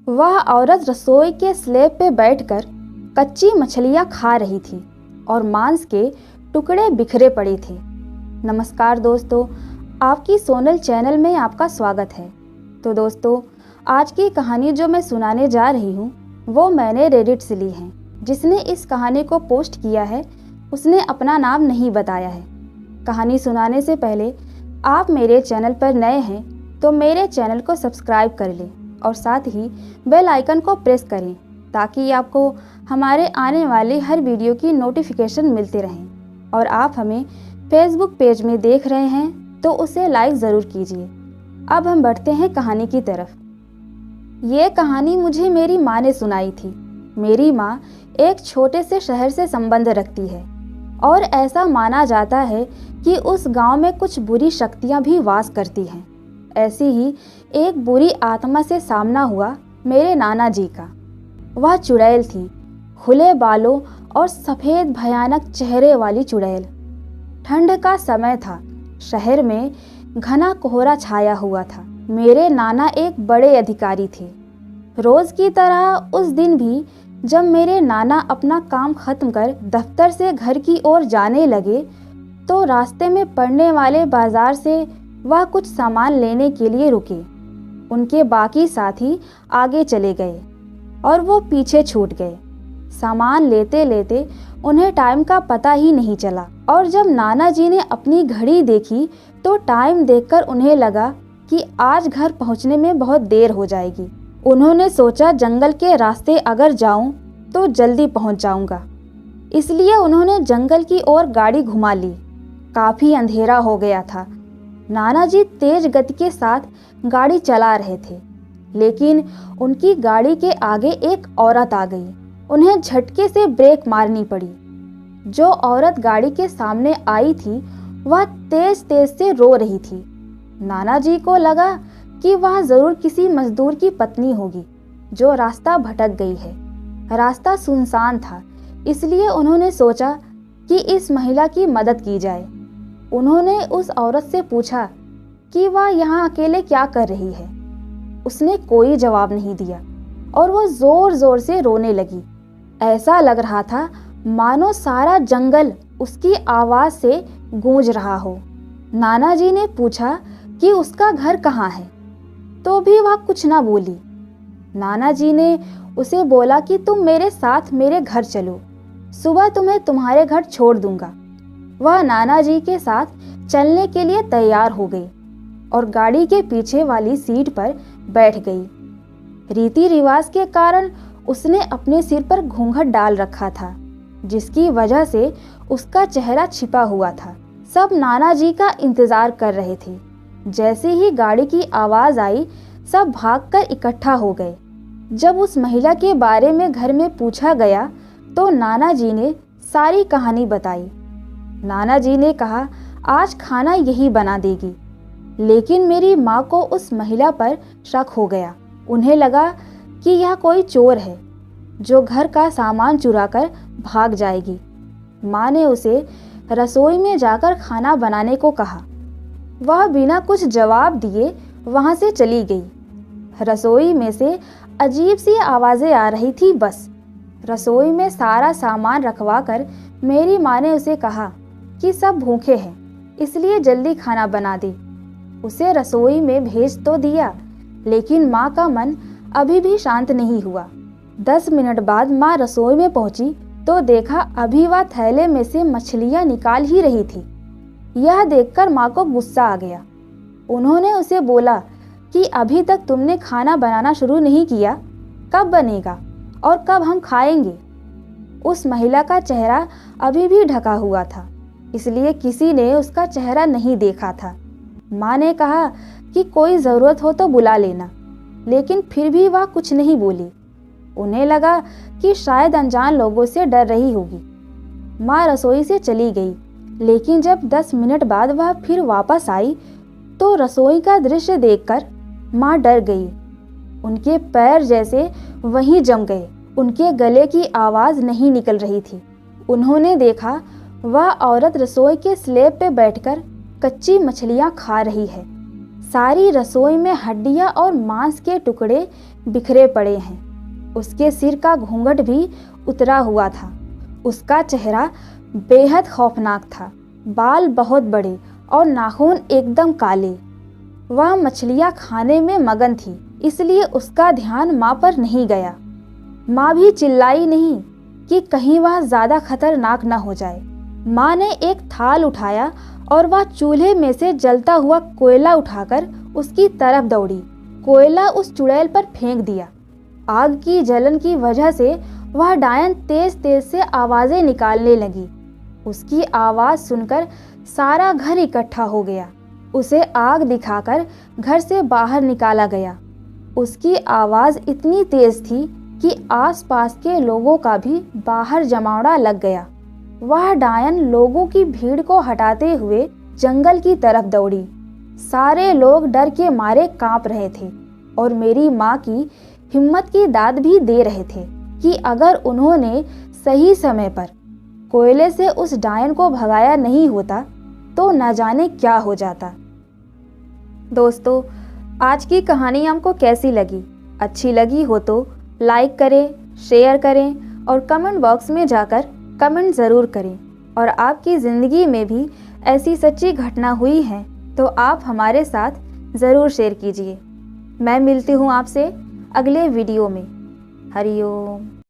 वह औरत रसोई के स्लैब पे बैठकर कच्ची मछलियाँ खा रही थी और मांस के टुकड़े बिखरे पड़े थे। नमस्कार दोस्तों, आपकी सोनल चैनल में आपका स्वागत है। तो दोस्तों, आज की कहानी जो मैं सुनाने जा रही हूँ वो मैंने रेडिट से ली है। जिसने इस कहानी को पोस्ट किया है उसने अपना नाम नहीं बताया है। कहानी सुनाने से पहले आप मेरे चैनल पर नए हैं तो मेरे चैनल को सब्सक्राइब कर लें और साथ ही बेल आइकन को प्रेस करें ताकि आपको हमारे आने वाले हर वीडियो की नोटिफिकेशन मिलते रहें। और आप हमें फेसबुक पेज में देख रहे हैं तो उसे लाइक ज़रूर कीजिए। अब हम बढ़ते हैं कहानी की तरफ। ये कहानी मुझे मेरी माँ ने सुनाई थी। मेरी माँ एक छोटे से शहर से संबंध रखती है और ऐसा माना जाता है कि उस गांव में कुछ बुरी शक्तियां भी वास करती हैं। ऐसी ही एक बुरी आत्मा से सामना हुआ मेरे नाना जी का। वह चुड़ैल थी, खुले बालों और सफ़ेद भयानक चेहरे वाली चुड़ैल। ठंड का समय था, शहर में घना कोहरा छाया हुआ था। मेरे नाना एक बड़े अधिकारी थे। रोज़ की तरह उस दिन भी जब मेरे नाना अपना काम खत्म कर दफ्तर से घर की ओर जाने लगे तो रास्ते में पड़ने वाले बाजार से वह कुछ सामान लेने के लिए रुके। उनके बाकी साथी आगे चले गए और वो पीछे छूट गए। सामान लेते लेते उन्हें टाइम का पता ही नहीं चला और जब नाना जी ने अपनी घड़ी देखी तो टाइम देखकर उन्हें लगा कि आज घर पहुंचने में बहुत देर हो जाएगी। उन्होंने सोचा जंगल के रास्ते अगर जाऊं तो जल्दी पहुंच जाऊंगा, इसलिए उन्होंने जंगल की ओर गाड़ी घुमा ली। काफ़ी अंधेरा हो गया था। नाना जी तेज गति के साथ गाड़ी चला रहे थे, लेकिन उनकी गाड़ी के आगे एक औरत आ गई। उन्हें झटके से ब्रेक मारनी पड़ी। जो औरत गाड़ी के सामने आई थी वह तेज तेज से रो रही थी। नाना जी को लगा कि वह ज़रूर किसी मजदूर की पत्नी होगी जो रास्ता भटक गई है। रास्ता सुनसान था, इसलिए उन्होंने सोचा कि इस महिला की मदद की जाए। उन्होंने उस औरत से पूछा कि वह यहाँ अकेले क्या कर रही है। उसने कोई जवाब नहीं दिया और वो ज़ोर ज़ोर से रोने लगी। ऐसा लग रहा था मानो सारा जंगल उसकी आवाज़ से गूंज रहा हो। नाना जी ने पूछा कि उसका घर कहाँ है, तो भी वह कुछ ना बोली। नाना जी ने उसे बोला कि तुम मेरे साथ मेरे घर चलो, सुबह तुम्हें तुम्हारे घर छोड़ दूंगा। वह नाना जी के साथ चलने के लिए तैयार हो गई और गाड़ी के पीछे वाली सीट पर बैठ गई। रीति रिवाज के कारण उसने अपने सिर पर घूंघट डाल रखा था, जिसकी वजह से उसका चेहरा छिपा हुआ था। सब नाना जी का इंतजार कर रहे थे। जैसे ही गाड़ी की आवाज़ आई सब भागकर इकट्ठा हो गए। जब उस महिला के बारे में घर में पूछा गया तो नाना जी ने सारी कहानी बताई। नाना जी ने कहा आज खाना यही बना देगी, लेकिन मेरी माँ को उस महिला पर शक हो गया। उन्हें लगा कि यह कोई चोर है जो घर का सामान चुराकर भाग जाएगी। माँ ने उसे रसोई में जाकर खाना बनाने को कहा। वह बिना कुछ जवाब दिए वहाँ से चली गई। रसोई में से अजीब सी आवाज़ें आ रही थी। बस रसोई में सारा सामान रखवा कर मेरी माँ ने उसे कहा कि सब भूखे हैं, इसलिए जल्दी खाना बना दे। उसे रसोई में भेज तो दिया, लेकिन माँ का मन अभी भी शांत नहीं हुआ। 10 मिनट बाद माँ रसोई में पहुंची तो देखा अभी वह थैले में से मछलियाँ निकाल ही रही थी। यह देखकर माँ को गुस्सा आ गया। उन्होंने उसे बोला कि अभी तक तुमने खाना बनाना शुरू नहीं किया, कब बनेगा और कब हम खाएंगे। उस महिला का चेहरा अभी भी ढका हुआ था, इसलिए किसी ने उसका चेहरा नहीं देखा था। माँ ने कहा कि कोई ज़रूरत हो तो बुला लेना, लेकिन फिर भी वह कुछ नहीं बोली। उन्हें लगा कि शायद अनजान लोगों से डर रही होगी। माँ रसोई से चली गई, लेकिन जब 10 मिनट बाद वह फिर वापस आई तो रसोई का दृश्य देखकर माँ डर गई। उनके पैर जैसे वहीं जम गए। उनके गले की आवाज़ नहीं निकल रही थी। उन्होंने देखा वह औरत रसोई के स्लैब पे बैठकर कच्ची मछलियाँ खा रही है। सारी रसोई में हड्डियाँ और मांस के टुकड़े बिखरे पड़े हैं। उसके सिर का घूंघट भी उतरा हुआ था। उसका चेहरा बेहद खौफनाक था। बाल बहुत बड़े और नाखून एकदम काले। वह मछलियाँ खाने में मगन थी, इसलिए उसका ध्यान माँ पर नहीं गया। माँ भी चिल्लाई नहीं कि कहीं वह ज़्यादा खतरनाक न हो जाए। माँ ने एक थाल उठाया और वह चूल्हे में से जलता हुआ कोयला उठाकर उसकी तरफ दौड़ी। कोयला उस चुड़ैल पर फेंक दिया। आग की जलन की वजह से वह डायन तेज तेज से आवाज़ें निकालने लगी। उसकी आवाज़ सुनकर सारा घर इकट्ठा हो गया। उसे आग दिखाकर घर से बाहर निकाला गया। उसकी आवाज़ इतनी तेज थी कि आसपास के लोगों का भी बाहर जमावड़ा लग गया। वह डायन लोगों की भीड़ को हटाते हुए जंगल की तरफ दौड़ी। सारे लोग डर के मारे कांप रहे थे और मेरी माँ की हिम्मत की दाद भी दे रहे थे कि अगर उन्होंने सही समय पर कोयले से उस डायन को भगाया नहीं होता तो न जाने क्या हो जाता। दोस्तों, आज की कहानी हमको कैसी लगी? अच्छी लगी हो तो लाइक करें, शेयर करें और कमेंट बॉक्स में जाकर कमेंट ज़रूर करें। और आपकी ज़िंदगी में भी ऐसी सच्ची घटना हुई है तो आप हमारे साथ ज़रूर शेयर कीजिए। मैं मिलती हूँ आपसे अगले वीडियो में। हरि ओम।